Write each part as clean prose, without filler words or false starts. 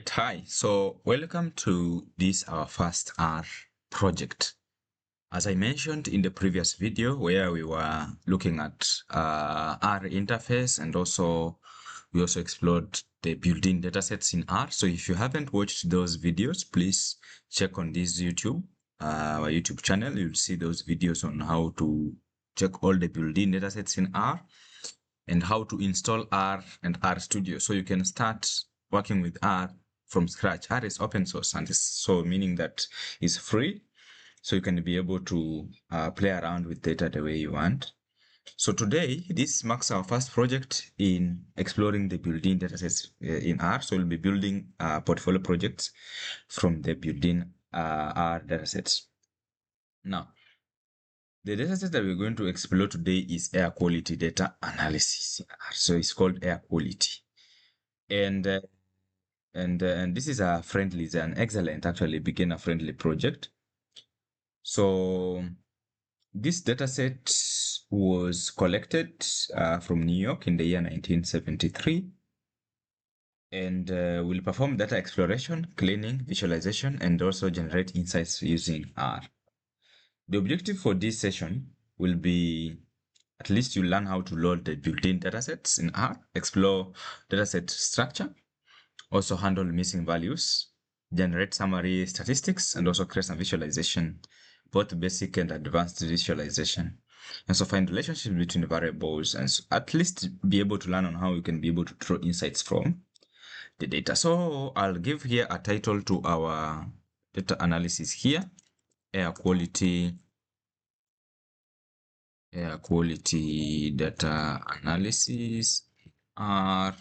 right, hi. So welcome to this our first R project. As I mentioned in the previous video where we were looking at R interface, and also we also explored the built-in datasets in R. So if you haven't watched those videos, please check on this our YouTube channel. You'll see those videos on how to check all the built-in datasets in R and how to install R and R Studio. So you can start working with R from scratch. R is open source, and so meaning that it's free. So you can be able to play around with data the way you want. So today, this marks our first project in exploring the built-in datasets in R. So we'll be building portfolio projects from the built-in R datasets. Now, the dataset that we're going to explore today is air quality data analysis. So it's called air quality, and this is it's an excellent, actually beginner-friendly project. So this dataset was collected from New York in the year 1973, and will perform data exploration, cleaning, visualization, and also generate insights using R. The objective for this session will be at least you learn how to load the built-in datasets in R, explore dataset structure, also handle missing values, generate summary statistics, and also create some visualization, both basic and advanced visualization. And so find relationships between variables, and so at least be able to learn on how you can be able to draw insights from the data. So I'll give here a title to our data analysis here, air quality data analysis R.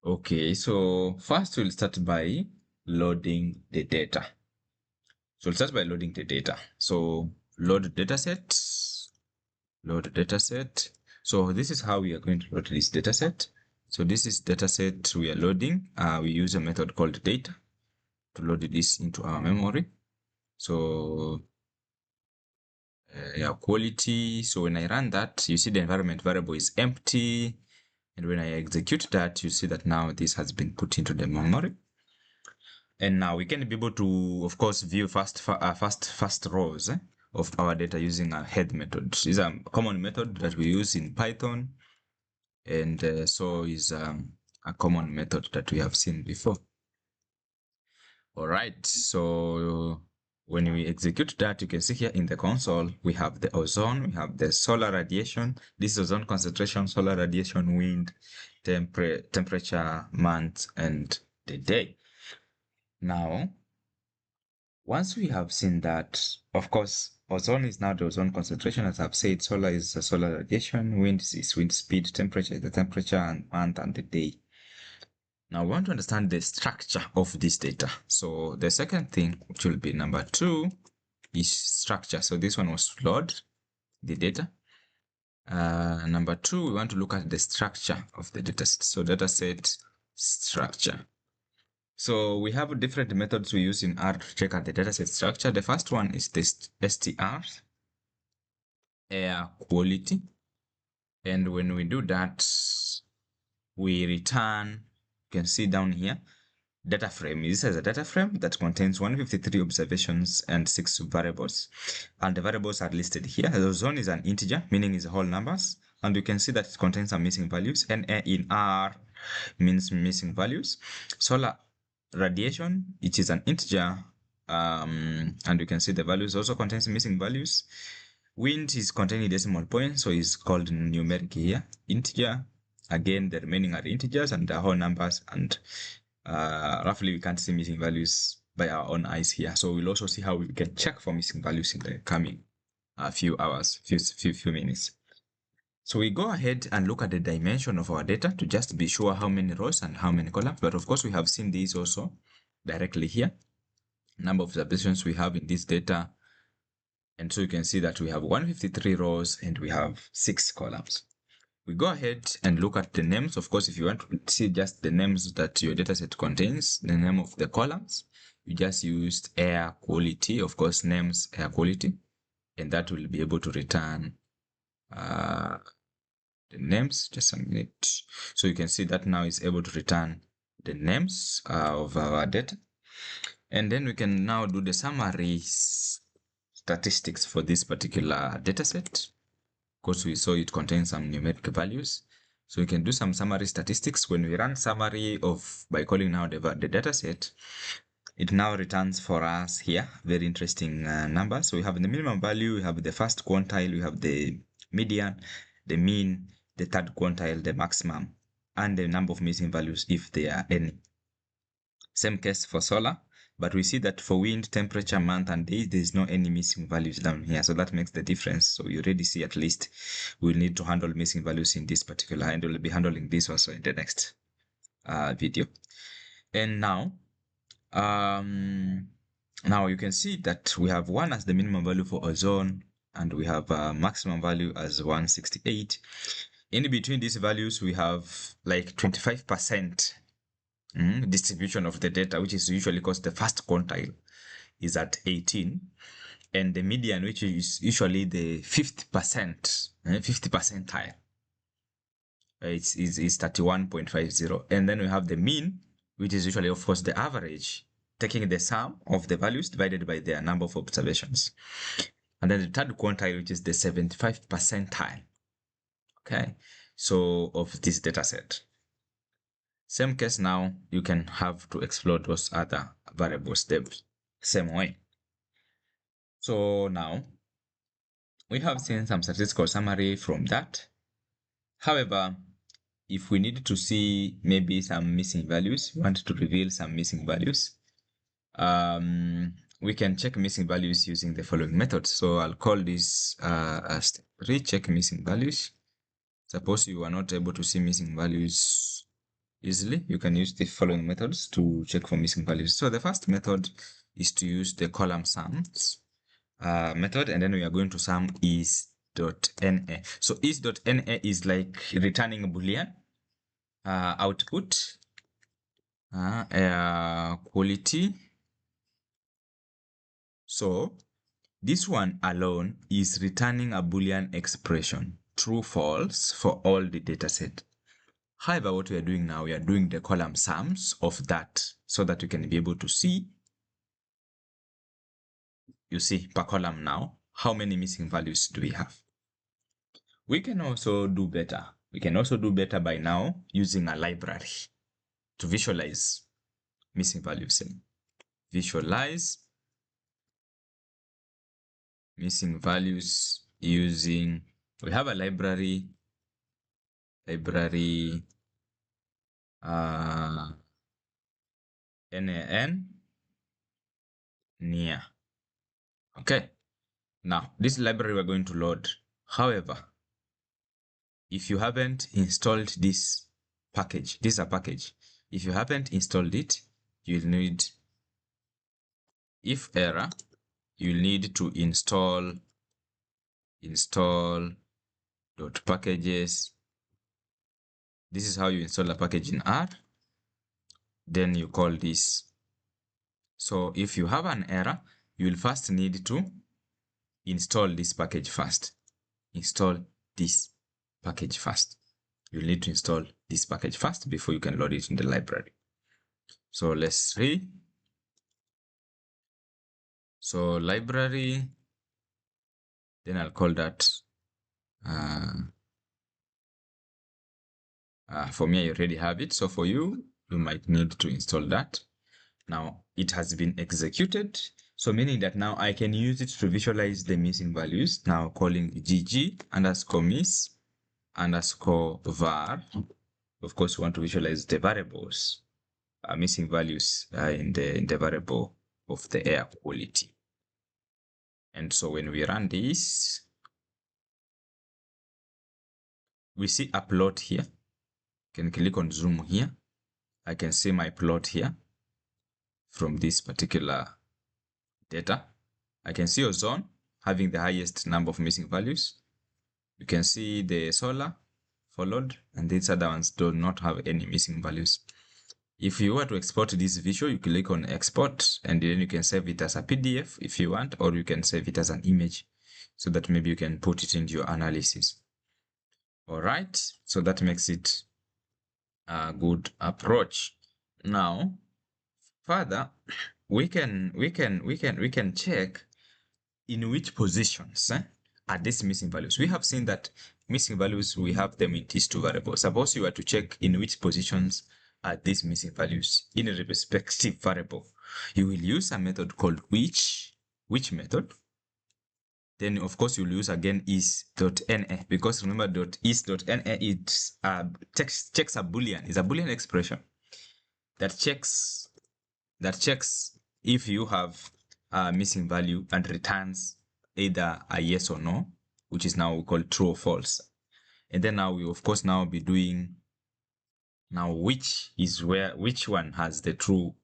Okay, so first we'll start by loading the data. So we'll start by loading the data. So load dataset. So this is how we are going to load this dataset. So this is dataset we are loading. We use a method called data to load this into our memory. So quality. So when I run that, you see the environment variable is empty. And when I execute that, you see that now this has been put into the memory. And now we can be able to, of course, view first rows of our data using a head method. This is a common method that we use in Python. And so is a common method that we have seen before. All right, so when we execute that, you can see here in the console, we have the ozone, we have the solar radiation, this ozone concentration, solar radiation, wind, temperature, month, and the day. Now, once we have seen that, of course, ozone is now the ozone concentration, as I've said, solar is the solar radiation, wind is wind speed, temperature is the temperature, and month and the day. Now we want to understand the structure of this data. So the second thing, which will be number 2, is structure. So this one was to load the data. Number 2, we want to look at the structure of the dataset. So dataset structure. So we have different methods we use in R to check out the dataset structure. The first one is this STR, air quality. And when we do that, we return, you can see down here, data frame. This is a data frame that contains 153 observations and 6 variables. And the variables are listed here. The ozone is an integer, meaning it's whole numbers. And you can see that it contains some missing values. NA in R means missing values. Solar radiation, which is an integer, and you can see the values also contains missing values. Wind is containing decimal points, so it's called numeric here. Integer, again, the remaining are integers and the whole numbers, and roughly we can't see missing values by our own eyes here. So we'll also see how we can check for missing values in the coming few hours, few minutes. So we go ahead and look at the dimension of our data to just be sure how many rows and how many columns. But of course, we have seen these also directly here. Number of observations we have in this data. And so you can see that we have 153 rows and we have 6 columns. We go ahead and look at the names. Of course, if you want to see just the names that your dataset contains, the name of the columns, you just used air quality, of course, names air quality, and that will be able to return the names. Just a minute. So you can see that now it's able to return the names of our data. And then we can now do the summary statistics for this particular dataset. Of course, we saw it contains some numeric values. So we can do some summary statistics. When we run summary by calling now the dataset, it now returns for us here very interesting numbers. So we have the minimum value, we have the first quantile, we have the median, the mean, the third quantile, the maximum, and the number of missing values if there are any. Same case for solar, but we see that for wind, temperature, month, and day, there's no any missing values down here. So that makes the difference. So you already see at least we'll need to handle missing values in this particular, and we'll be handling this also in the next video. And now you can see that we have 1 as the minimum value for ozone, and we have maximum value as 168. In between these values, we have like 25% distribution of the data, which is usually because the first quantile is at 18, and the median, which is usually the 50 percentile, is 31.50, and then we have the mean, which is usually, of course, the average, taking the sum of the values divided by their number of observations. And then the third quantile, which is the 75 percentile. Okay, so of this data set. Same case now, you can have to explore those other variables the same way. So now, we have seen some statistical summary from that. However, if we need to see maybe some missing values, we want to reveal some missing values, we can check missing values using the following methods. So I'll call this recheck missing values. Suppose you are not able to see missing values easily, you can use the following methods to check for missing values. So the first method is to use the column sums method, and then we are going to sum is.na. So is.na is like returning a boolean output air quality. So this one alone is returning a boolean expression, true, false, for all the dataset. However, what we are doing now, we are doing the column sums of that so that we can be able to see, you see, per column now, how many missing values do we have. We can also do better. We can also do better by now using a library to visualize missing values. Visualize missing values using, we have a library NaN near. Okay, now this library we're going to load. However, if you haven't installed this package, this is a package. If you haven't installed it, you'll need, if error, you'll need to install .packages. This is how you install a package in R. Then you call this. So if you have an error, you will first need to install this package first. Install this package first. You'll need to install this package first before you can load it in the library. So let's see. So library, then I'll call that, for me, I already have it. So for you, you might need to install that. Now it has been executed. So meaning that now I can use it to visualize the missing values. Now calling gg_miss_var. Of course, we want to visualize the variables, missing values in the variable of the air quality. And so when we run this, we see a plot here. Can click on zoom here. I can see my plot here from this particular data. I can see ozone having the highest number of missing values. You can see the solar followed, and these other ones do not have any missing values. If you were to export this visual, you click on export, and then you can save it as a PDF if you want, or you can save it as an image so that maybe you can put it into your analysis. All right, so that makes it a good approach. Now, further, we can check in which positions are these missing values. We have seen that missing values, we have them in these two variables. Suppose you were to check in which positions are these missing values in a respective variable, you will use a method called which method. Then of course you'll use again is.na, because remember is.na it checks a boolean, is a boolean expression that checks if you have a missing value and returns either a yes or no, which is now we call true or false. And then now we of course now be doing now which one has the true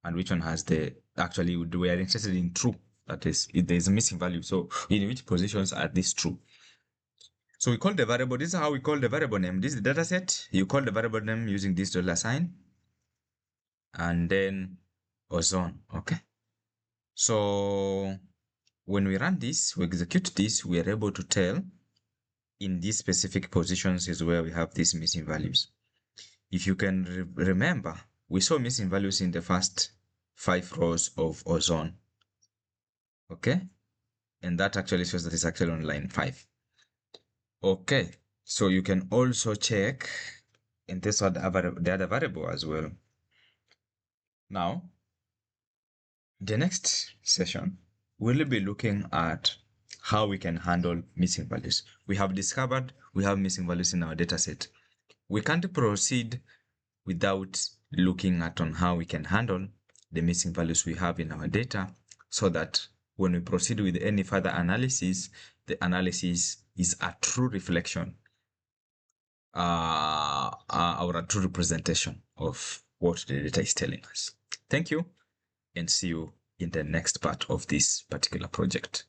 and which one has the, actually we are interested in true, that is if there is a missing value, so in which positions are these true. So we call the variable, this is how we call the variable name, this is the data set. You call the variable name using this dollar sign and then ozone. Okay, so when we run this, we execute this, we are able to tell in these specific positions is where we have these missing values. If you can remember, we saw missing values in the first 5 rows of ozone. Okay, and that actually shows that it's actually on line 5. Okay, so you can also check in this other the other variable as well. Now, the next session, we'll be looking at how we can handle missing values. We have discovered we have missing values in our dataset. We can't proceed without looking at on how we can handle the missing values we have in our data, so that when we proceed with any further analysis, the analysis is a true reflection or a true representation of what the data is telling us. Thank you, and see you in the next part of this particular project.